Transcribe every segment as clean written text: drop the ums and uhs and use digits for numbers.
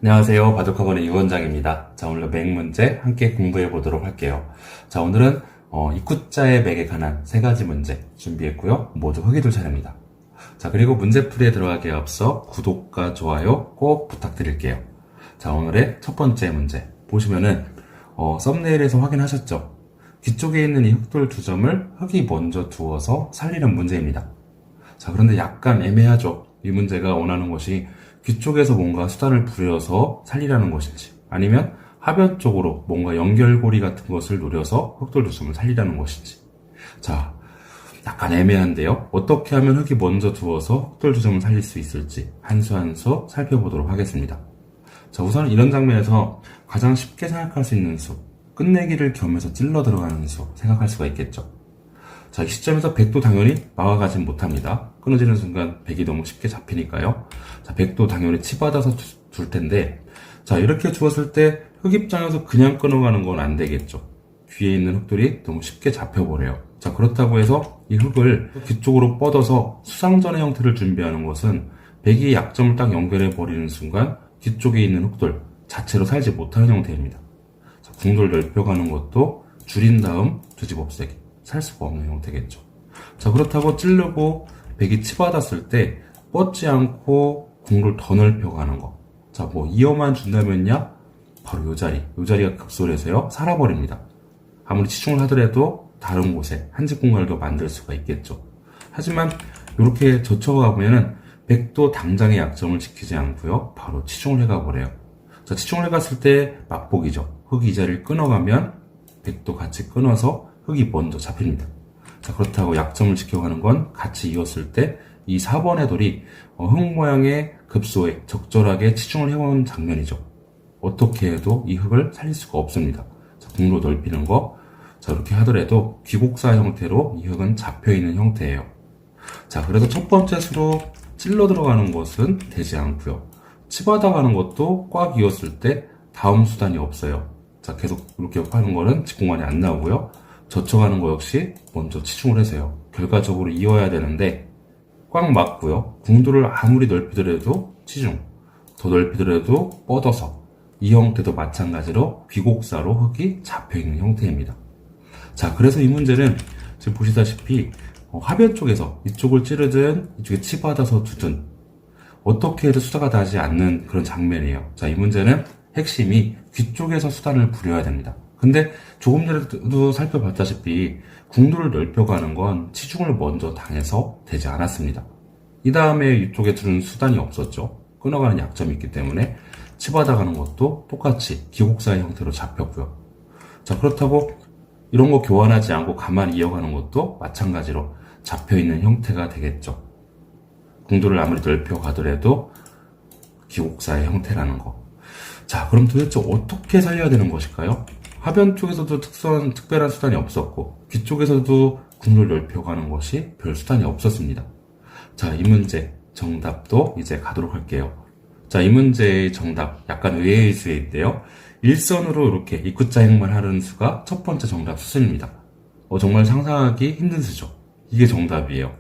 안녕하세요. 바둑학원의 유원장입니다. 자, 오늘 맥 문제 함께 공부해 보도록 할게요. 자, 오늘은 입구자의 맥에 관한 세 가지 문제 준비했고요. 모두 흑이둘 차례입니다. 자, 그리고 문제풀이에 들어가기에 앞서 구독과 좋아요 꼭 부탁드릴게요. 자, 오늘의 첫 번째 문제 보시면은 썸네일에서 확인하셨죠? 뒤쪽에 있는 이 흑돌 두 점을 흑이 먼저 두어서 살리는 문제입니다. 자, 그런데 약간 애매하죠? 이 문제가 원하는 것이 뒤쪽에서 뭔가 수단을 부려서 살리라는 것인지, 아니면 하변 쪽으로 뭔가 연결고리 같은 것을 노려서 흑돌 두 점을 살리라는 것인지. 자, 약간 애매한데요. 어떻게 하면 흑이 먼저 두어서 흑돌 두 점을 살릴 수 있을지 한 수 한 수 살펴보도록 하겠습니다. 자, 우선 이런 장면에서 가장 쉽게 생각할 수 있는 수, 끝내기를 겸해서 찔러 들어가는 수 생각할 수가 있겠죠. 자, 이 시점에서 백도 당연히 막아가진 못합니다. 끊어지는 순간 백이 너무 쉽게 잡히니까요. 자, 백도 당연히 치받아서 둘 텐데, 자, 이렇게 주었을 때 흑 입장에서 그냥 끊어가는 건 안 되겠죠. 뒤에 있는 흑돌이 너무 쉽게 잡혀버려요. 자, 그렇다고 해서 이 흑을 뒤쪽으로 뻗어서 수상전의 형태를 준비하는 것은 백이 약점을 딱 연결해 버리는 순간 뒤쪽에 있는 흑돌 자체로 살지 못하는 형태입니다. 자, 궁돌 넓혀가는 것도 줄인 다음 두집 없애기. 살 수가 없는 형태겠죠. 자, 그렇다고 찌르고 백이 치받았을 때 뻗지 않고 궁을 더 넓혀가는 거. 자, 뭐 이어만 준다면야 바로 요 자리가 급소해서요 살아버립니다. 아무리 치중을 하더라도 다른 곳에 한집 공간을 만들 수가 있겠죠. 하지만 이렇게 젖혀가 보면은 백도 당장의 약점을 지키지 않고요 바로 치중을 해가 버려요. 자, 치중을 해갔을 때 맛보기죠. 흑이 이 자리를 끊어가면 백도 같이 끊어서 흑이 먼저 잡힙니다. 자, 그렇다고 약점을 지켜가는 건 같이 이었을 때 이 4번의 돌이 흑 모양의 급소에 적절하게 치중을 해온 장면이죠. 어떻게 해도 이 흑을 살릴 수가 없습니다. 자, 궁로 넓히는 거. 자, 이렇게 하더라도 귀곡사 형태로 이 흑은 잡혀있는 형태예요. 자, 그래서 첫 번째 수로 찔러 들어가는 것은 되지 않고요. 치받아 가는 것도 꽉 이었을 때 다음 수단이 없어요. 자, 계속 이렇게 하는 거는 직공간이 안 나오고요. 젖혀가는 거 역시 먼저 치중을 해서요. 결과적으로 이어야 되는데 꽉 막고요. 궁도를 아무리 넓히더라도 치중, 더 넓히더라도 뻗어서 이 형태도 마찬가지로 귀곡사로 흑이 잡혀있는 형태입니다. 자, 그래서 이 문제는 지금 보시다시피 하변 쪽에서 이쪽을 찌르든 이쪽에 치받아서 두든 어떻게 해도 수다가 나지 않는 그런 장면이에요. 자, 이 문제는 핵심이 귀쪽에서 수단을 부려야 됩니다. 근데 조금 전에도 살펴봤다시피 궁도를 넓혀가는 건 치중을 먼저 당해서 되지 않았습니다. 이 다음에 이쪽에 두는 수단이 없었죠. 끊어가는 약점이 있기 때문에 치받아가는 것도 똑같이 기곡사의 형태로 잡혔고요. 자, 그렇다고 이런 거 교환하지 않고 가만히 이어가는 것도 마찬가지로 잡혀있는 형태가 되겠죠. 궁도를 아무리 넓혀가더라도 기곡사의 형태라는 거. 자, 그럼 도대체 어떻게 살려야 되는 것일까요? 하변 쪽에서도 특별한 수단이 없었고 귀 쪽에서도 궁을 넓혀가는 것이 별 수단이 없었습니다. 자, 이 문제 정답도 이제 가도록 할게요. 자, 이 문제의 정답 약간 의외의 수에 있대요. 일선으로 이렇게 입구자 행만 하는 수가 첫 번째 정답 수순입니다. 정말 상상하기 힘든 수죠. 이게 정답이에요.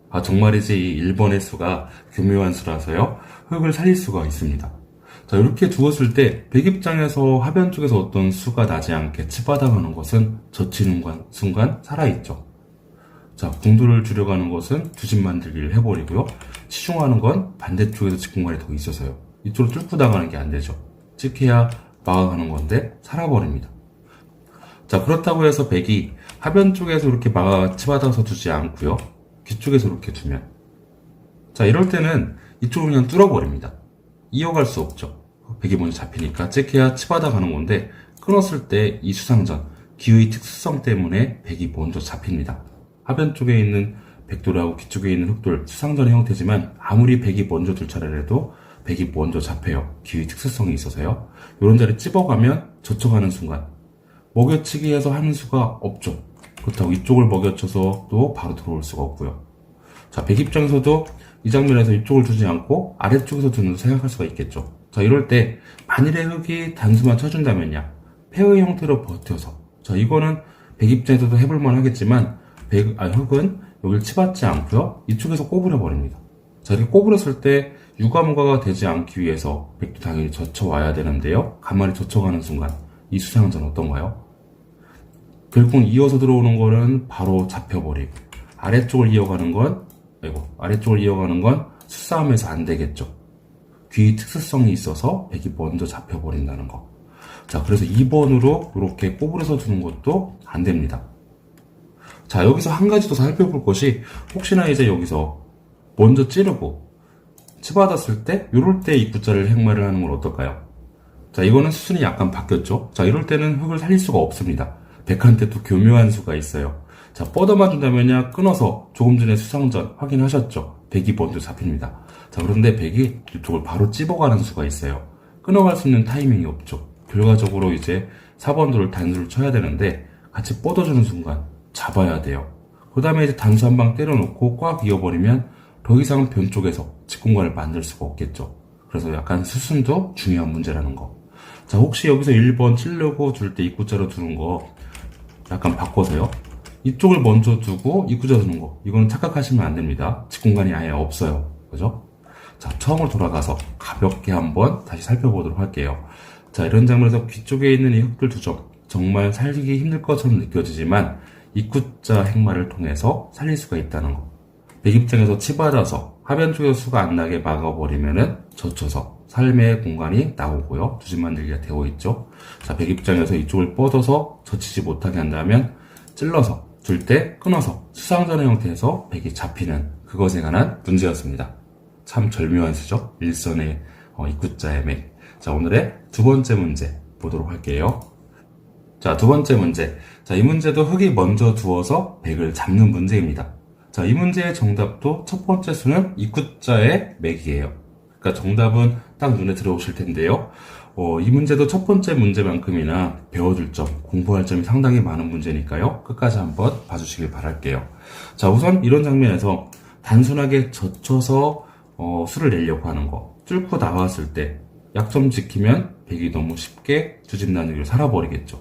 아, 정말이지 이 1번의 수가 교묘한 수라서요 흑을 살릴 수가 있습니다. 자, 이렇게 두었을 때 백 입장에서 하변 쪽에서 어떤 수가 나지 않게 치받아가는 것은 젖히는 순간 살아있죠. 자, 궁도를 줄여가는 것은 두집 만들기를 해버리고요. 치중하는 건 반대쪽에서 직공간이 더 있어서요. 이쪽으로 뚫고 나가는 게 안 되죠. 찍혀야 막아가는 건데 살아버립니다. 자, 그렇다고 해서 백이 하변 쪽에서 이렇게 막아 치받아서 두지 않고요. 귀 쪽에서 이렇게 두면 자, 이럴 때는 이쪽으로 그냥 뚫어버립니다. 이어갈 수 없죠. 백이 먼저 잡히니까 찍혀야 치받아 가는 건데 끊었을 때 이 수상전, 기의 특수성 때문에 백이 먼저 잡힙니다. 하변 쪽에 있는 백돌하고 귀 쪽에 있는 흑돌 수상전의 형태지만 아무리 백이 먼저 둘 차례라도 백이 먼저 잡혀요. 기의 특수성이 있어서요. 이런 자리 찝어가면 젖혀가는 순간 먹여치기 해서 하는 수가 없죠. 그렇다고 이쪽을 먹여쳐서 또 바로 들어올 수가 없고요. 자, 백 입장에서도 이 장면에서 이쪽을 두지 않고 아래쪽에서 두는 생각할 수가 있겠죠. 자, 이럴 때 만일에 흑이 단수만 쳐준다면야 패의 형태로 버텨서 자, 이거는 백 입장에서도 해볼만 하겠지만 흑은 여기를 치받지 않고요 이쪽에서 꼬부려 버립니다. 자, 이렇게 꼬부렸을 때 유가무가가 되지 않기 위해서 백도 당연히 젖혀와야 되는데요. 가만히 젖혀가는 순간 이 수상전 어떤가요? 결국 이어서 들어오는 거는 바로 잡혀버리고 아래쪽을 이어가는 건 수싸움에서 안 되겠죠. 귀 특수성이 있어서 백이 먼저 잡혀버린다는 거. 자, 그래서 2번으로 이렇게 꼬부려서 두는 것도 안 됩니다. 자, 여기서 한 가지 더 살펴볼 것이, 혹시나 이제 여기서 먼저 찌르고 치받았을 때 요럴 때 입구자를 행마를 하는 건 어떨까요? 자, 이거는 수순이 약간 바뀌었죠. 자, 이럴 때는 흙을 살릴 수가 없습니다. 백한테 또 교묘한 수가 있어요. 자, 뻗어만 준다면야 끊어서 조금 전에 수상전 확인하셨죠? 백이 먼저 잡힙니다. 자, 그런데 백이 이쪽을 바로 찝어가는 수가 있어요. 끊어갈 수 있는 타이밍이 없죠. 결과적으로 이제 4번도를 단수를 쳐야 되는데 같이 뻗어주는 순간 잡아야 돼요. 그 다음에 이제 단수 한 방 때려놓고 꽉 이어버리면 더 이상 변 쪽에서 직공간을 만들 수가 없겠죠. 그래서 약간 수순도 중요한 문제라는 거. 자, 혹시 여기서 1번 찌르고 줄 때 입구자로 두는 거 약간 바꿔서요. 이쪽을 먼저 두고 입구자 두는 거. 이거는 착각하시면 안 됩니다. 직공간이 아예 없어요. 그죠? 자, 처음으로 돌아가서 가볍게 한번 다시 살펴보도록 할게요. 자, 이런 장면에서 귀 쪽에 있는 이 흙들 2점. 정말 살리기 힘들 것처럼 느껴지지만 입구자 행마를 통해서 살릴 수가 있다는 거. 백 입장에서 치받아서 하변 쪽에서 수가 안 나게 막아버리면은 젖혀서 삶의 공간이 나오고요. 두 집 만들기가 되어 있죠. 자, 백 입장에서 이쪽을 뻗어서 젖히지 못하게 한다면 찔러서 줄 때 끊어서 수상전의 형태에서 백이 잡히는 그것에 관한 문제였습니다. 참 절묘한 수죠. 일선의 입구자의 맥. 자, 오늘의 두 번째 문제 보도록 할게요. 자, 두 번째 문제. 자, 이 문제도 흙이 먼저 두어서 백을 잡는 문제입니다. 자, 이 문제의 정답도 첫 번째 수는 입구자의 맥이에요. 그러니까 정답은 딱 눈에 들어오실 텐데요. 이 문제도 첫 번째 문제만큼이나 배워둘 점, 공부할 점이 상당히 많은 문제니까요. 끝까지 한번 봐주시길 바랄게요. 자, 우선 이런 장면에서 단순하게 젖혀서 수를 내려고 하는 거, 뚫고 나왔을 때 약점 지키면 백이 너무 쉽게 두 집 나누기를 살아버리겠죠.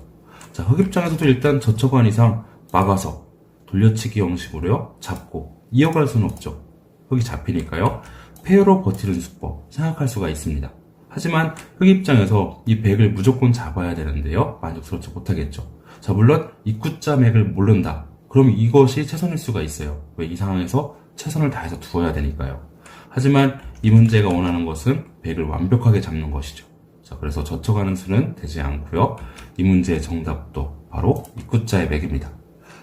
자, 흙 입장에서도 일단 젖혀간 이상 막아서 돌려치기 형식으로요, 잡고 이어갈 수는 없죠. 흙이 잡히니까요. 페어로 버티는 수법 생각할 수가 있습니다. 하지만 흙 입장에서 이 백을 무조건 잡아야 되는데요, 만족스럽지 못하겠죠. 자, 물론 입구자 맥을 모른다. 그럼 이것이 최선일 수가 있어요. 왜? 이 상황에서 최선을 다해서 두어야 되니까요. 하지만 이 문제가 원하는 것은 백을 완벽하게 잡는 것이죠. 자, 그래서 젖혀가는 수는 되지 않고요. 이 문제의 정답도 바로 입구자의 맥입니다.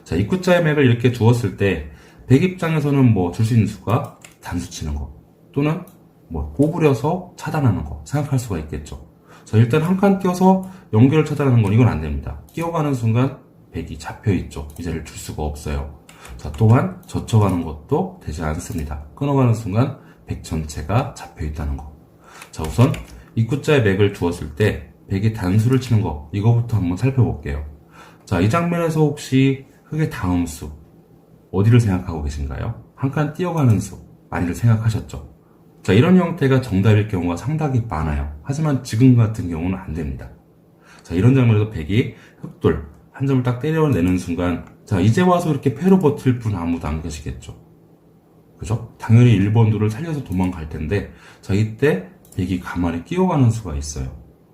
자, 입구자의 맥을 이렇게 두었을 때 백 입장에서는 뭐 줄 수 있는 수가 단수 치는 거 또는 뭐 꼬부려서 차단하는 거 생각할 수가 있겠죠. 자, 일단 한 칸 띄어서 연결을 차단하는 건 이건 안 됩니다. 끼어가는 순간 백이 잡혀 있죠. 이제를 줄 수가 없어요. 자, 또한 젖혀가는 것도 되지 않습니다. 끊어가는 순간 백 전체가 잡혀 있다는 거. 자, 우선 입구자의 맥을 두었을 때 백이 단수를 치는 거, 이거부터 한번 살펴볼게요. 자, 이 장면에서 혹시 흙의 다음 수 어디를 생각하고 계신가요? 한 칸 띄어가는 수 많이들 생각하셨죠? 자, 이런 형태가 정답일 경우가 상당히 많아요. 하지만 지금 같은 경우는 안 됩니다. 자, 이런 장면에서 백이 흙돌 한 점을 딱 때려내는 순간, 자, 이제 와서 이렇게 패로 버틸 분 아무도 안 계시겠죠? 그죠? 당연히 1번도를 살려서 도망갈 텐데, 자, 이때 백이 가만히 끼어가는 수가 있어요.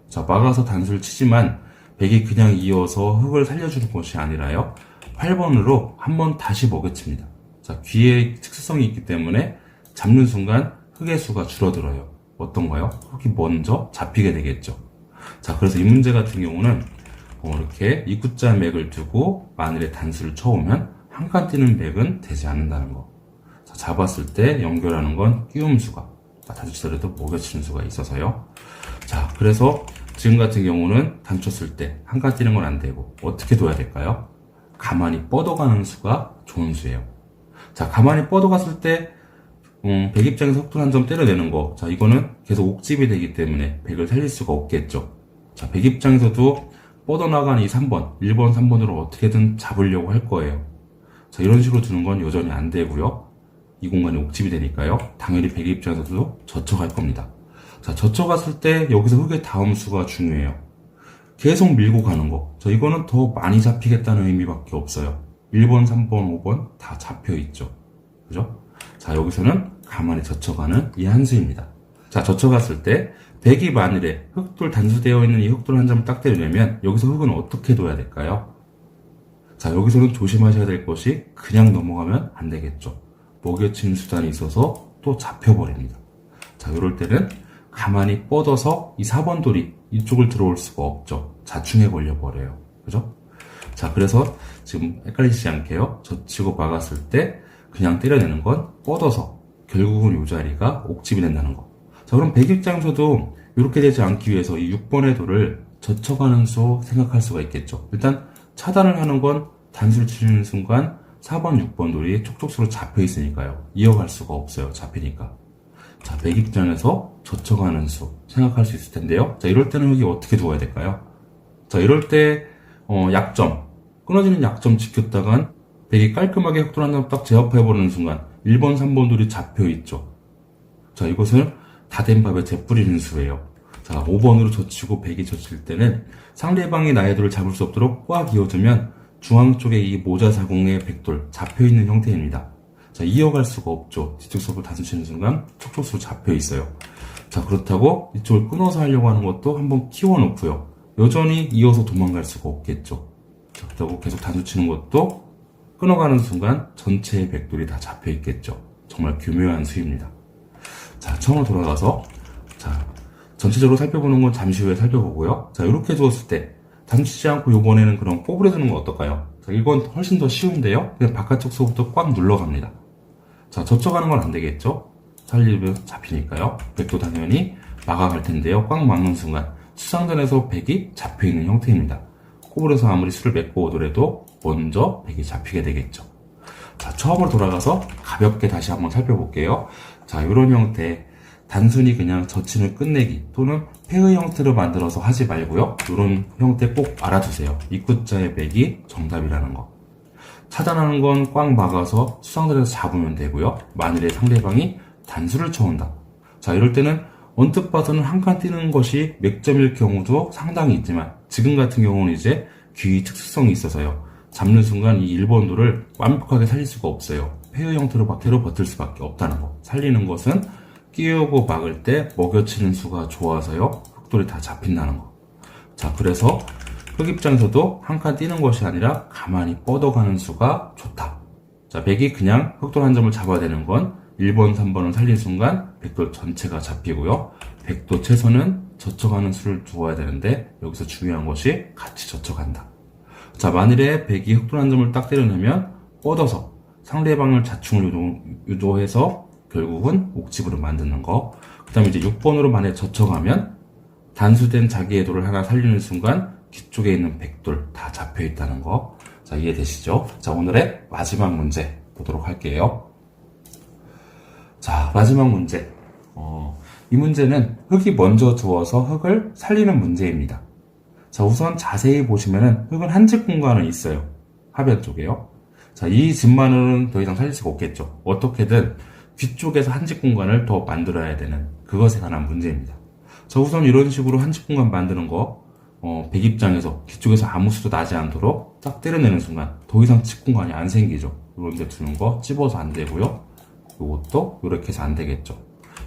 자, 막아서 단수를 치지만 백이 그냥 이어서 흙을 살려주는 것이 아니라요, 8번으로 한번 다시 먹여칩니다. 자, 귀에 특수성이 있기 때문에 잡는 순간 흙의 수가 줄어들어요. 어떤가요? 흙이 먼저 잡히게 되겠죠. 자, 그래서 이 문제 같은 경우는 이렇게 입구자 맥을 두고 만일에 단수를 쳐오면 한 칸 띄는 백은 되지 않는다는 거. 자, 잡았을 때 연결하는 건 끼움수가, 단수치더라도 먹여치는 수가 있어서요. 자, 그래서 지금 같은 경우는 단쳤을 때 한 칸 띄는 건 안 되고 어떻게 둬야 될까요? 가만히 뻗어가는 수가 좋은 수예요. 자, 가만히 뻗어갔을 때 백 입장에서 흙돌 한 점 때려내는 거. 자, 이거는 계속 옥집이 되기 때문에 백을 살릴 수가 없겠죠. 자, 백 입장에서도 뻗어나간 이 3번, 1번, 3번으로 어떻게든 잡으려고 할 거예요. 자, 이런 식으로 두는 건 여전히 안 되고요. 이 공간이 옥집이 되니까요. 당연히 백 입장에서도 젖혀갈 겁니다. 자, 젖혀갔을 때 여기서 흙의 다음 수가 중요해요. 계속 밀고 가는 거. 자, 이거는 더 많이 잡히겠다는 의미밖에 없어요. 1번, 3번, 5번 다 잡혀 있죠. 그죠? 자, 여기서는 가만히 젖혀가는 이 한 수입니다. 자, 젖혀갔을 때 백이 만일에 흑돌 단수되어 있는 이 흑돌 한 점을 딱 때리려면 여기서 흑은 어떻게 둬야 될까요? 자, 여기서는 조심하셔야 될 것이 그냥 넘어가면 안 되겠죠. 먹여치는 수단이 있어서 또 잡혀버립니다. 자, 이럴 때는 가만히 뻗어서 이 4번 돌이 이쪽을 들어올 수가 없죠. 자충에 걸려버려요. 그죠? 자, 그래서 지금 헷갈리지 않게요. 젖히고 막았을 때 그냥 때려내는 건 뻗어서 결국은 이 자리가 옥집이 된다는 거. 자, 그럼 백 입장에서도 이렇게 되지 않기 위해서 이 6번의 돌을 젖혀가는 수 생각할 수가 있겠죠. 일단 차단을 하는 건 단수를 치는 순간 4번, 6번 돌이 촉촉수로 잡혀 있으니까요. 이어갈 수가 없어요. 잡히니까. 자, 백 입장에서 젖혀가는 수 생각할 수 있을 텐데요. 자, 이럴 때는 흑이 어떻게 두어야 될까요? 자, 이럴 때 약점, 끊어지는 약점 지켰다간 백이 깔끔하게 흑돌 한 점 딱 제압해버리는 순간 1번, 3번 돌이 잡혀있죠. 자, 이것을 다 된 밥에 재뿌리는 수예요. 자, 5번으로 젖히고 백이 젖힐 때는 상대방이 나의 돌을 잡을 수 없도록 꽉 이어주면 중앙 쪽에 이 모자사공의 백돌 잡혀있는 형태입니다. 자, 이어갈 수가 없죠. 뒤쪽 수업을 단수 치는 순간 촉촉수로 잡혀있어요. 자, 그렇다고 이쪽을 끊어서 하려고 하는 것도 한번 키워놓고요. 여전히 이어서 도망갈 수가 없겠죠. 자, 그렇다고 계속 단수 치는 것도 끊어가는 순간 전체의 백돌이 다 잡혀있겠죠. 정말 교묘한 수입니다. 자, 처음으로 돌아가서 자, 전체적으로 살펴보는 건 잠시 후에 살펴보고요. 자, 이렇게 두었을 때 단수 치지 않고 이번에는 그럼 꼬부려 두는 건 어떨까요? 자, 이건 훨씬 더 쉬운데요. 그냥 바깥쪽 수부터 꽉 눌러갑니다. 자, 젖혀가는 건 안 되겠죠? 살리면 잡히니까요. 백도 당연히 막아갈 텐데요. 꽉 막는 순간 수상전에서 백이 잡혀있는 형태입니다. 꼬불에서 아무리 수를 맺고 오더라도 먼저 백이 잡히게 되겠죠. 자, 처음으로 돌아가서 가볍게 다시 한번 살펴볼게요. 자, 이런 형태 단순히 그냥 젖힘을 끝내기 또는 폐의 형태로 만들어서 하지 말고요. 이런 형태 꼭 알아두세요. 입구자의 백이 정답이라는 거. 차단하는 건 꽉 막아서 수상전에서 잡으면 되고요. 만일에 상대방이 단수를 쳐온다. 자, 이럴 때는 언뜻 봐서는 한 칸 뛰는 것이 맥점일 경우도 상당히 있지만 지금 같은 경우는 이제 귀의 특수성이 있어서요. 잡는 순간 이 1번 돌을 완벽하게 살릴 수가 없어요. 폐의 형태로 버틸 수밖에 없다는 거. 살리는 것은 끼우고 막을 때 먹여치는 수가 좋아서요. 흑돌이 다 잡힌다는 거. 자, 그래서 흑 입장에서도 한 칸 뛰는 것이 아니라 가만히 뻗어가는 수가 좋다. 자, 백이 그냥 흑돌 한 점을 잡아야 되는 건 1번, 3번을 살린 순간 백돌 전체가 잡히고요. 백도 최소는 젖혀가는 수를 두어야 되는데 여기서 중요한 것이 같이 젖혀간다. 자, 만일에 백이 흑돌 한 점을 딱 때려내면 뻗어서 상대방을 자충을 유도해서 결국은 옥집으로 만드는 거. 그 다음에 이제 6번으로 만약에 젖혀가면 단수된 자기의 돌을 하나 살리는 순간 뒤쪽에 있는 백돌 다 잡혀있다는 거. 자, 이해되시죠? 자, 오늘의 마지막 문제 보도록 할게요. 자, 마지막 문제. 이 문제는 흑이 먼저 두어서 흑을 살리는 문제입니다. 자, 우선 자세히 보시면은 흑은 한 집 공간은 있어요. 하변 쪽에요. 자, 이 집만으로는 더 이상 살릴 수가 없겠죠. 어떻게든 뒤쪽에서 한 집 공간을 더 만들어야 되는 그것에 관한 문제입니다. 자, 우선 이런 식으로 한 집 공간 만드는 거, 백 입장에서 뒤쪽에서 아무 수도 나지 않도록 딱 때려내는 순간 더 이상 집 공간이 안 생기죠. 이런 데 두는 거 찝어서 안 되고요. 이것도 이렇게 해서 안 되겠죠.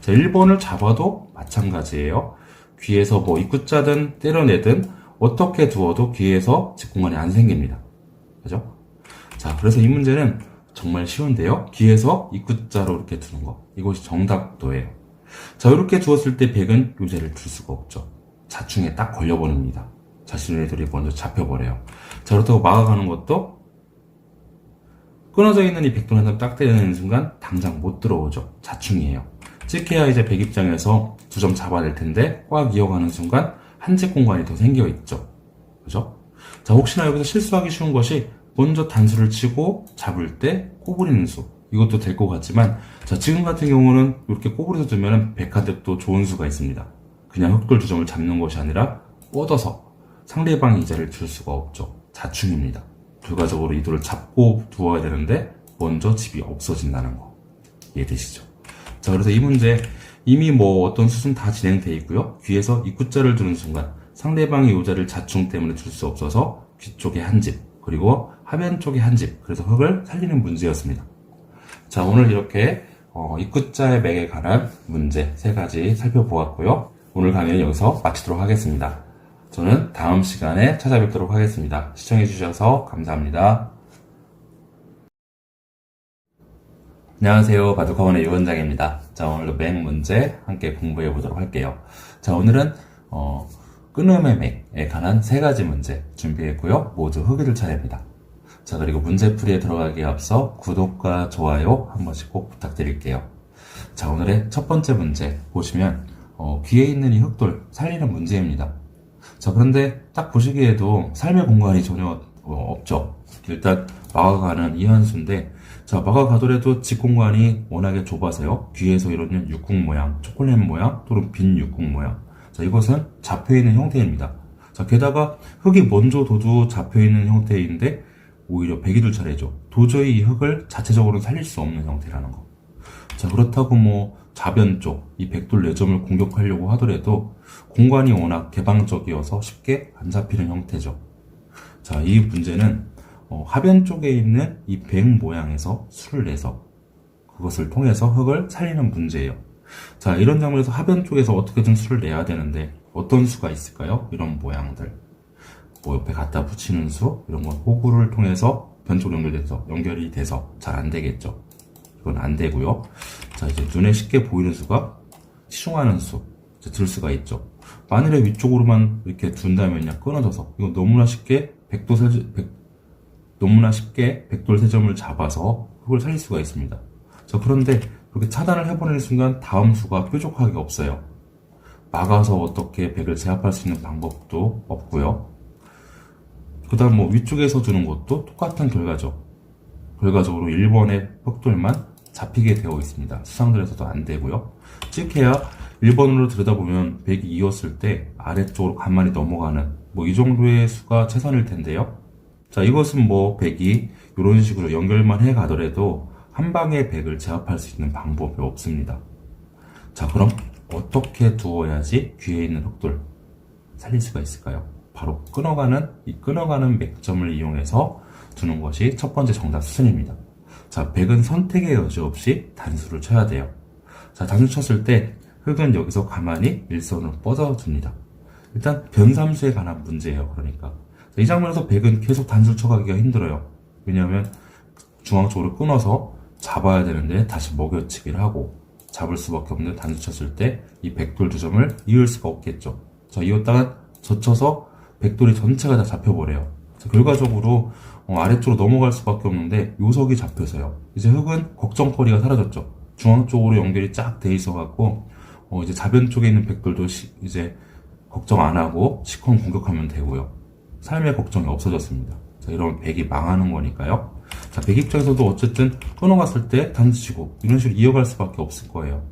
자, 1번을 잡아도 마찬가지예요. 귀에서 뭐 입구자든 때려내든 어떻게 두어도 귀에서 집 공간이 안 생깁니다. 그죠? 자, 그래서 이 문제는 정말 쉬운데요. 귀에서 입구자로 이렇게 두는 거. 이것이 정답도예요. 자, 이렇게 두었을 때 백은 요제를 둘 수가 없죠. 자충에 딱 걸려버립니다. 자신의 돌이 먼저 잡혀버려요. 자, 그렇다고 막아가는 것도 끊어져 있는 이 백돌 한 점 딱 때리는 순간 당장 못 들어오죠. 자충이에요. 찍혀야 이제 백 입장에서 2점 잡아야 될 텐데 꽉 이어가는 순간 한 집 공간이 더 생겨 있죠. 그죠? 자, 혹시나 여기서 실수하기 쉬운 것이 먼저 단수를 치고 잡을 때 꼬부리는 수. 이것도 될 것 같지만, 자, 지금 같은 경우는 이렇게 꼬부려서 두면은 백한테 또 좋은 수가 있습니다. 그냥 흑돌 2점을 잡는 것이 아니라 뻗어서 상대방이 이 자리를 줄 수가 없죠. 자충입니다. 결과적으로 이 돌을 잡고 두어야 되는데 먼저 집이 없어진다는 거. 이해되시죠? 자, 그래서 이 문제 이미 뭐 어떤 수순 다 진행되어 있고요. 귀에서 입구자를 두는 순간 상대방이 이 자리를 자충 때문에 줄 수 없어서 귀 쪽에 한 집, 그리고 하변 쪽에 한 집, 그래서 흑을 살리는 문제였습니다. 자, 오늘 이렇게 입구자의 맥에 관한 문제 3가지 살펴보았고요. 오늘 강의는 여기서 마치도록 하겠습니다. 저는 다음 시간에 찾아뵙도록 하겠습니다. 시청해주셔서 감사합니다. 안녕하세요. 바둑학원의 유원장입니다. 자, 오늘도 맥 문제 함께 공부해 보도록 할게요. 자, 오늘은 끊음의 맥에 관한 3가지 문제 준비했고요. 모두 흑이들 차례입니다. 자, 그리고 문제풀이에 들어가기에 앞서 구독과 좋아요 한 번씩 꼭 부탁드릴게요. 자, 오늘의 첫 번째 문제 보시면 귀에 있는 이 흑돌 살리는 문제입니다. 자, 그런데 딱 보시기에도 삶의 공간이 전혀 없죠. 일단 막아가는 이한수인데, 자, 막아가더라도 집 공간이 워낙에 좁아서요. 귀에서 이루어지는 육궁 모양, 초콜릿 모양 또는 빈 육궁 모양. 자, 이것은 잡혀있는 형태입니다. 자, 게다가 흑이 먼저 둬도 잡혀있는 형태인데 오히려 백이둘 차례죠. 도저히 이 흑을 자체적으로 살릴 수 없는 형태라는 거. 자, 그렇다고 좌변 쪽, 이 백돌 4점을 공격하려고 하더라도 공간이 워낙 개방적이어서 쉽게 안 잡히는 형태죠. 자, 이 문제는 하변 쪽에 있는 이 백 모양에서 수를 내서 그것을 통해서 흑을 살리는 문제예요. 자, 이런 장면에서 하변 쪽에서 어떻게든 수를 내야 되는데 어떤 수가 있을까요? 이런 모양들. 옆에 갖다 붙이는 수, 이런 건 호구를 통해서 변쪽으로 연결이 돼서 잘 안 되겠죠. 이건 안 되고요. 자, 이제 눈에 쉽게 보이는 수가 치중하는 수, 들 수가 있죠. 만일에 위쪽으로만 이렇게 둔다면요, 끊어져서 이거 너무나 쉽게 백돌 3점을 잡아서 흑을 살릴 수가 있습니다. 자, 그런데 그렇게 차단을 해버리는 순간 다음 수가 뾰족하게 없어요. 막아서 어떻게 백을 제압할 수 있는 방법도 없고요. 그 다음 위쪽에서 두는 것도 똑같은 결과죠. 결과적으로 1번의 흑돌만 잡히게 되어 있습니다. 수상들에서도 안 되고요. 찍해야 1번으로 들여다보면 백이 이었을 때 아래쪽으로 가만히 넘어가는 이 정도의 수가 최선일 텐데요. 자, 이것은 백이 이런 식으로 연결만 해 가더라도 한 방에 백을 제압할 수 있는 방법이 없습니다. 자, 그럼 어떻게 두어야지 귀에 있는 흑돌 살릴 수가 있을까요? 바로 끊어가는 맥점을 이용해서 두는 것이 첫 번째 정답 수순입니다. 자, 백은 선택의 여지 없이 단수를 쳐야 돼요. 자, 단수 쳤을 때 흑은 여기서 가만히 일선으로 뻗어줍니다. 일단 변삼수에 관한 문제예요. 그러니까 자, 이 장면에서 백은 계속 단수를 쳐가기가 힘들어요. 왜냐하면 중앙 쪽으로 끊어서 잡아야 되는데 다시 먹여치기를 하고 잡을 수밖에 없는데 단수 쳤을 때 이 백돌 2점을 이을 수가 없겠죠. 자, 이었다가 젖혀서 백돌이 전체가 다 잡혀버려요. 자, 결과적으로 아래쪽으로 넘어갈 수밖에 없는데 요석이 잡혀서요. 이제 흑은 걱정거리가 사라졌죠. 중앙 쪽으로 연결이 쫙 돼 있어갖고 이제 좌변 쪽에 있는 백돌도 이제 걱정 안 하고 시컨 공격하면 되고요. 삶의 걱정이 없어졌습니다. 자, 이러면 백이 망하는 거니까요. 자, 백 입장에서도 어쨌든 끊어갔을 때 단수치고 이런 식으로 이어갈 수밖에 없을 거예요.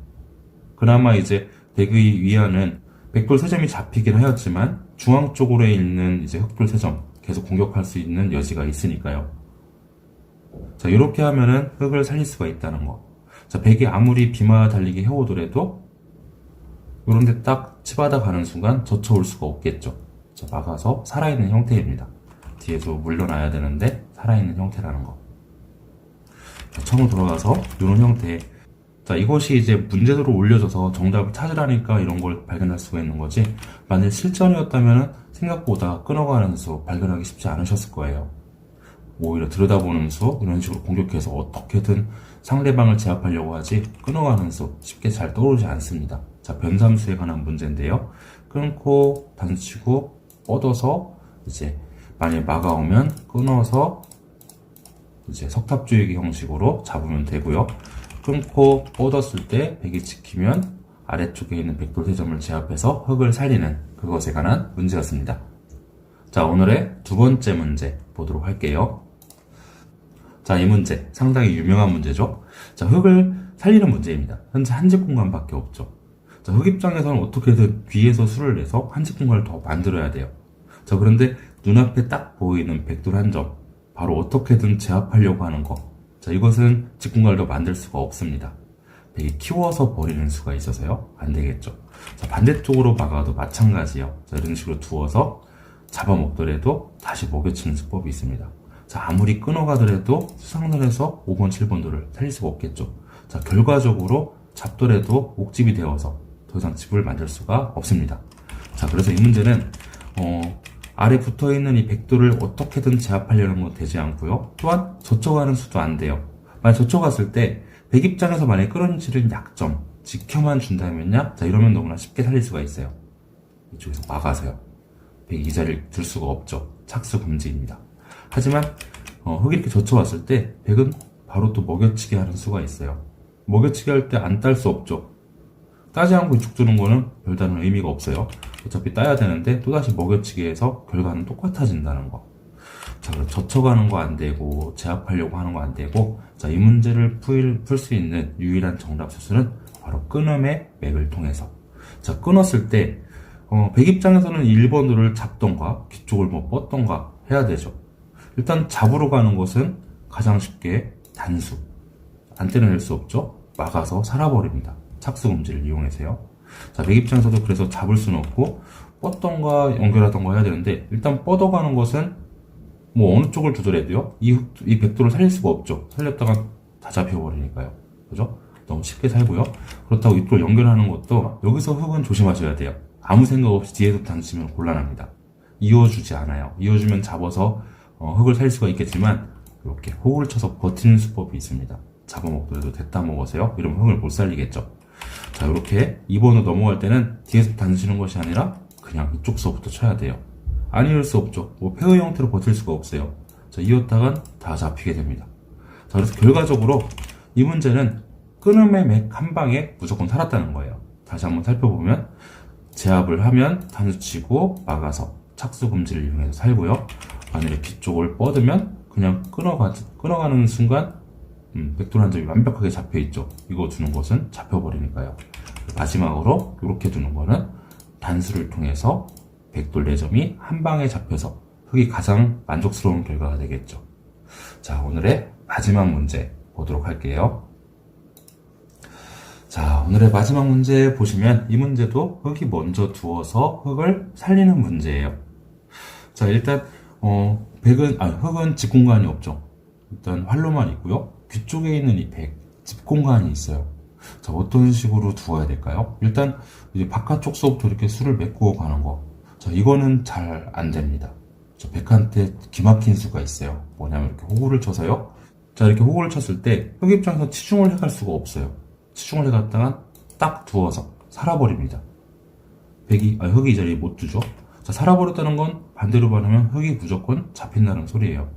그나마 이제 백의 위안은 백돌 3점이 잡히긴 하였지만 중앙 쪽으로 있는 이제 흑돌 3점 계속 공격할 수 있는 여지가 있으니까요. 자, 이렇게 하면은 흑을 살릴 수가 있다는 거. 자, 백이 아무리 비마 달리기 해오더라도 이런데 딱 치받아 가는 순간 젖혀올 수가 없겠죠. 자, 막아서 살아있는 형태입니다. 뒤에서 물러나야 되는데 살아있는 형태라는 거. 자, 처음으로 돌아가서 이런 형태. 자, 이것이 이제 문제도로 올려져서 정답을 찾으라니까 이런 걸 발견할 수가 있는 거지, 만일 실전이었다면 생각보다 끊어가는 수 발견하기 쉽지 않으셨을 거예요. 오히려 들여다보는 수, 이런 식으로 공격해서 어떻게든 상대방을 제압하려고 하지 끊어가는 수 쉽게 잘 떠오르지 않습니다. 자, 변삼수에 관한 문제인데요. 끊고 단수치고 뻗어서 이제 만약 막아오면 끊어서 이제 석탑조이기 형식으로 잡으면 되고요. 끊고 뻗었을 때 백이 지키면 아래쪽에 있는 백돌 3점을 제압해서 흑을 살리는 그것에 관한 문제였습니다. 자, 오늘의 두 번째 문제 보도록 할게요. 자, 이 문제 상당히 유명한 문제죠. 자, 흑을 살리는 문제입니다. 현재 한집 공간밖에 없죠. 자, 흑 입장에서는 어떻게든 귀에서 수를 내서 한집 공간을 더 만들어야 돼요. 자, 그런데 눈앞에 딱 보이는 백돌 1점 바로 어떻게든 제압하려고 하는 거. 자, 이것은 직공간을 만들 수가 없습니다. 백이 키워서 버리는 수가 있어서요. 안 되겠죠. 자, 반대쪽으로 막아도 마찬가지예요. 자, 이런 식으로 두어서 잡아먹더라도 다시 먹여치는 수법이 있습니다. 자, 아무리 끊어가더라도 수상선에서 5번, 7번도를 살릴 수가 없겠죠. 자, 결과적으로 잡더라도 옥집이 되어서 더 이상 집을 만들 수가 없습니다. 자, 그래서 이 문제는 아래 붙어있는 이 백도를 어떻게든 제압하려는 건 되지 않고요. 또한 저촉하는 수도 안 돼요. 만약 저촉했을 때 백 입장에서 만약에 끌어내리는 약점 지켜만 준다면요, 자, 이러면 너무나 쉽게 살릴 수가 있어요. 이쪽에서 막아서요. 백이 이 자리를 둘 수가 없죠. 착수 금지입니다. 하지만 흙이 이렇게 젖혀왔을 때 백은 바로 또 먹여치기 하는 수가 있어요. 먹여치기 할 때 안 딸 수 없죠. 따지 않고 이쪽 두는 거는 별다른 의미가 없어요. 어차피 따야 되는데 또다시 먹여치기 해서 결과는 똑같아진다는 거. 자, 그럼 젖혀가는 거 안 되고 제압하려고 하는 거 안 되고, 자, 이 문제를 풀 수 있는 유일한 정답 수술은 바로 끊음의 맥을 통해서. 자, 끊었을 때 백 입장에서는 1번으로를 잡던가 뒤쪽을 뭐 뻗던가 해야 되죠. 일단 잡으러 가는 것은 가장 쉽게 단수, 안 때려낼 수 없죠. 막아서 살아버립니다. 착수 금지를 이용해서요. 자, 백 입장에서도 그래서 잡을 수는 없고 뻗던가 연결하던가 해야 되는데, 일단 뻗어가는 것은 뭐 어느 쪽을 두더라도요, 이 백도를 살릴 수가 없죠. 살렸다가 다 잡혀버리니까요. 그죠? 너무 쉽게 살고요. 그렇다고 이쪽을 연결하는 것도 여기서 흙은 조심하셔야 돼요. 아무 생각 없이 뒤에서 당치면 곤란합니다. 이어주지 않아요. 이어주면 잡아서 흙을 살릴 수가 있겠지만 이렇게 호흡을 쳐서 버티는 수법이 있습니다. 잡아먹더라도 됐다 먹어서요. 이러면 흙을 못 살리겠죠. 자, 이렇게 2번으로 넘어갈 때는 뒤에서 당치는 것이 아니라 그냥 이쪽서부터 쳐야 돼요. 안 이을 수 없죠. 뭐 폐의 형태로 버틸 수가 없어요. 자, 이었다간 다 잡히게 됩니다. 자, 그래서 결과적으로 이 문제는 끊음의 맥 한 방에 무조건 살았다는 거예요. 다시 한번 살펴보면 제압을 하면 단수치고 막아서 착수 금지를 이용해서 살고요. 만약에 뒤쪽을 뻗으면 그냥 끊어가는 순간 백도를 한 점이 완벽하게 잡혀있죠. 이거 두는 것은 잡혀버리니까요. 마지막으로 이렇게 두는 거는 단수를 통해서 백돌 4점이 한 방에 잡혀서 흙이 가장 만족스러운 결과가 되겠죠. 자, 오늘의 마지막 문제 보도록 할게요. 자, 오늘의 마지막 문제 보시면 이 문제도 흙이 먼저 두어서 흙을 살리는 문제예요. 자, 일단 흙은 집 공간이 없죠. 일단 활로만 있고요. 뒤쪽에 있는 이 백, 집 공간이 있어요. 자, 어떤 식으로 두어야 될까요? 일단 이제 바깥쪽서부터 이렇게 수를 메꾸어 가는 거. 자, 이거는 잘 안 됩니다. 저 백한테 기막힌 수가 있어요. 뭐냐면 이렇게 호구를 쳐서요. 자, 이렇게 호구를 쳤을 때 흙 입장에서 치중을 해갈 수가 없어요. 치중을 해갔다가 딱 두어서 살아버립니다. 흙이 이 자리에 못 두죠. 자, 살아버렸다는 건 반대로 말하면 흙이 무조건 잡힌다는 소리예요.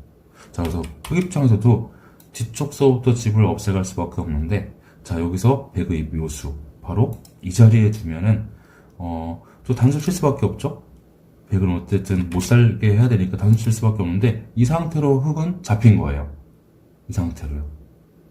자, 그래서 흙 입장에서도 뒤쪽서부터 집을 없애갈 수밖에 없는데, 자, 여기서 백의 묘수 바로 이 자리에 두면은 또 단수 칠 수밖에 없죠. 백은 어쨌든 못 살게 해야 되니까 단수 칠 수밖에 없는데, 이 상태로 흙은 잡힌 거예요. 이 상태로요.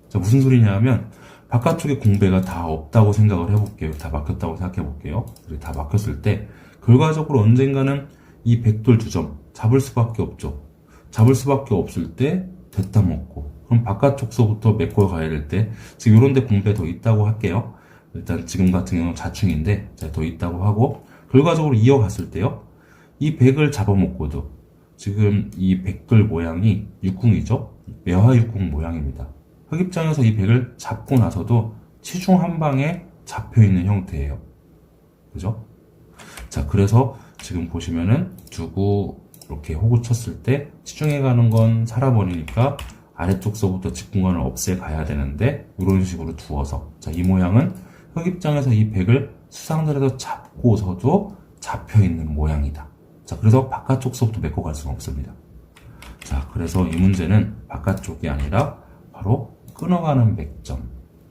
자, 무슨 소리냐 하면 바깥쪽에 공배가 다 없다고 생각을 해볼게요. 다 막혔다고 생각해 볼게요. 다 막혔을 때 결과적으로 언젠가는 이 백돌 2점 잡을 수밖에 없죠. 잡을 수밖에 없을 때 됐다 먹고, 그럼 바깥쪽서부터 메꿔 가야 될 때, 지금 이런 데 공배 더 있다고 할게요. 일단 지금 같은 경우는 자충인데 더 있다고 하고, 결과적으로 이어갔을 때요, 이 백을 잡아먹고도 지금 이 백돌 모양이 육궁이죠. 매화육궁 모양입니다. 흙 입장에서 이 백을 잡고 나서도 치중 한 방에 잡혀있는 형태예요. 그죠? 자, 그래서 지금 보시면은 두고 이렇게 호구 쳤을 때 치중해가는 건 살아버리니까 아래쪽서부터 직공간을 없애가야 되는데, 이런 식으로 두어서, 자, 이 모양은 흙 입장에서 이 백을 수상자리에서 잡고서도 잡혀있는 모양이다. 자, 그래서 바깥쪽서부터 메꿔 갈 수는 없습니다. 자, 그래서 이 문제는 바깥쪽이 아니라 바로 끊어가는 맥점,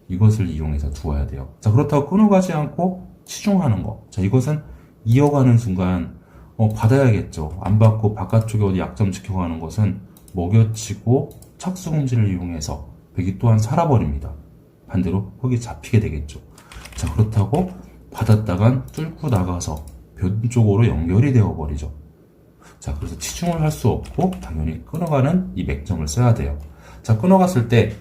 이것을 이용해서 두어야 돼요. 자, 그렇다고 끊어가지 않고 치중하는 거, 자, 이것은 이어가는 순간 받아야겠죠. 안 받고 바깥쪽에 어디 약점 지켜가는 것은 먹여치고 착수 금지를 이용해서 백이 또한 살아버립니다. 반대로 흙이 잡히게 되겠죠. 자, 그렇다고 받았다간 뚫고 나가서 변 쪽으로 연결이 되어버리죠. 자, 그래서 치중을 할 수 없고 당연히 끊어가는 이 맥점을 써야 돼요. 자, 끊어갔을 때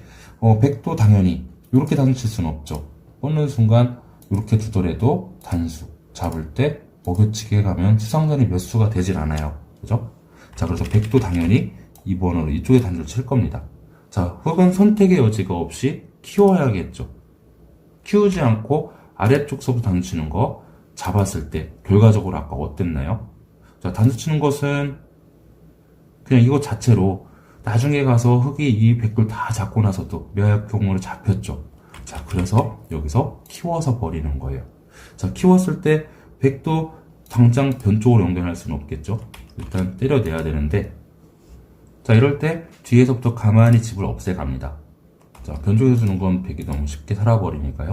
백도 당연히 이렇게 단수 칠 수는 없죠. 뻗는 순간 이렇게 두더라도 단수, 잡을 때 먹여치기 가면 수상전이 몇 수가 되질 않아요. 그죠? 자, 그래서 백도 당연히 2번으로 이쪽에 단수를 칠 겁니다. 자, 흙은 선택의 여지가 없이 키워야겠죠. 키우지 않고 아래쪽서부터 단수 치는 거 잡았을 때 결과적으로 아까 어땠나요? 자, 단수 치는 것은 그냥 이거 자체로 나중에 가서 흙이 이 백돌 다 잡고 나서도 매화역경으로 잡혔죠. 자, 그래서 여기서 키워서 버리는 거예요. 자, 키웠을 때 백도 당장 변 쪽으로 연결할 수는 없겠죠. 일단 때려내야 되는데, 자, 이럴 때 뒤에서부터 가만히 집을 없애갑니다. 자, 변 쪽에서 주는 건 백이 너무 쉽게 살아버리니까요.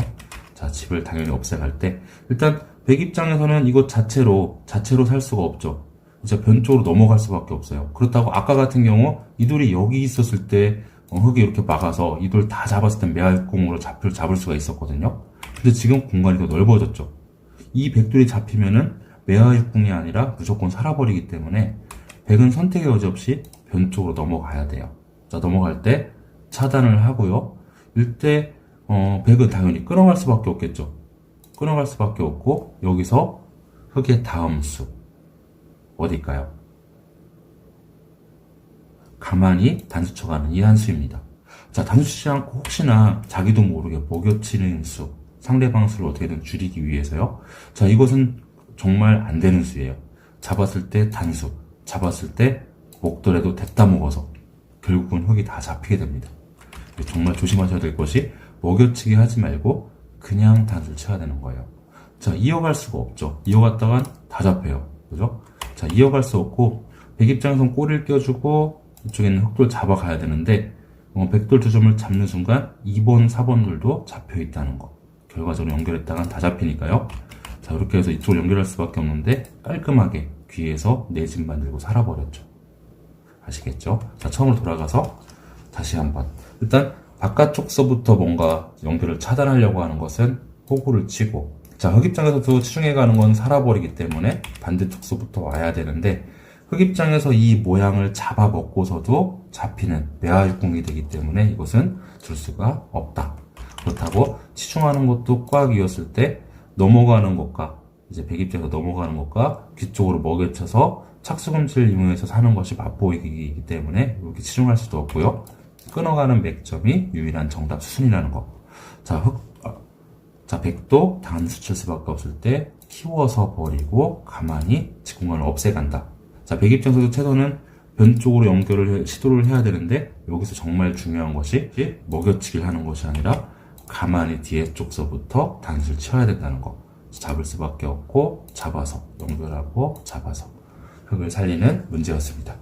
자, 집을 당연히 없애갈 때 일단 백 입장에서는 이것 자체로 살 수가 없죠. 이제 변 쪽으로 넘어갈 수밖에 없어요. 그렇다고 아까 같은 경우 이 돌이 여기 있었을 때 흙이 이렇게 막아서 이 돌 다 잡았을 때 매화공으로 잡을 수가 있었거든요. 근데 지금 공간이 더 넓어졌죠. 이 백돌이 잡히면은 매화육궁이 아니라 무조건 살아버리기 때문에 백은 선택의 여지 없이 변 쪽으로 넘어가야 돼요. 자, 넘어갈 때 차단을 하고요. 이때 백은 당연히 끊어갈 수밖에 없겠죠. 끊어갈 수밖에 없고 여기서 흙의 다음 수 어딜까요? 가만히 단수 쳐가는 이 한 수입니다. 자, 단수 치지 않고 혹시나 자기도 모르게 먹여치는 수, 상대방 수를 어떻게든 줄이기 위해서요. 자, 이것은 정말 안 되는 수예요. 잡았을 때 단수, 잡았을 때 먹더라도 됐다 먹어서 결국은 흙이 다 잡히게 됩니다. 정말 조심하셔야 될 것이 먹여치기 하지 말고 그냥 단수를 쳐야 되는 거예요. 자, 이어갈 수가 없죠. 이어갔다간 다 잡혀요. 그죠? 자, 이어갈 수 없고 백 입장에선 꼬리를 껴주고 이쪽에는 흙돌 잡아가야 되는데 백돌 두 점을 잡는 순간 2번, 4번들도 잡혀 있다는 거. 결과적으로 연결했다간 다 잡히니까요. 자, 이렇게 해서 이쪽을 연결할 수밖에 없는데 깔끔하게 귀에서 내 집 만들고 살아버렸죠. 아시겠죠? 자, 처음으로 돌아가서 다시 한번. 일단 바깥쪽서부터 뭔가 연결을 차단하려고 하는 것은 호구를 치고, 자, 흙 입장에서도 치중해 가는 건 살아버리기 때문에 반대쪽서부터 와야 되는데 흙 입장에서 이 모양을 잡아먹고서도 잡히는 매화육궁이 되기 때문에 이것은 줄 수가 없다. 그렇다고 치중하는 것도 꽉 이었을 때 넘어가는 것과 이제 백 입장에서 넘어가는 것과 귀 쪽으로 먹여쳐서 착수금치를 이용해서 사는 것이 맛보이기 때문에 이렇게 치중할 수도 없고요. 끊어가는 맥점이 유일한 정답 수순이라는 거. 자, 백도 단수 칠 수밖에 없을 때 키워서 버리고 가만히 직공간을 없애간다. 자, 백 입장에서도 최소는 변 쪽으로 연결을 시도를 해야 되는데 여기서 정말 중요한 것이 먹여치기를 하는 것이 아니라 가만히 뒤에 쪽서부터 단수를 쳐야 된다는 거. 잡을 수밖에 없고 잡아서 연결하고 잡아서 흙을 살리는 문제였습니다.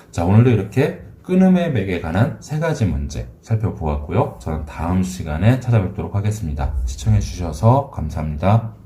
자, 오늘도 이렇게 끊음의 맥에 관한 3가지 문제 살펴보았고요. 저는 다음 시간에 찾아뵙도록 하겠습니다. 시청해 주셔서 감사합니다.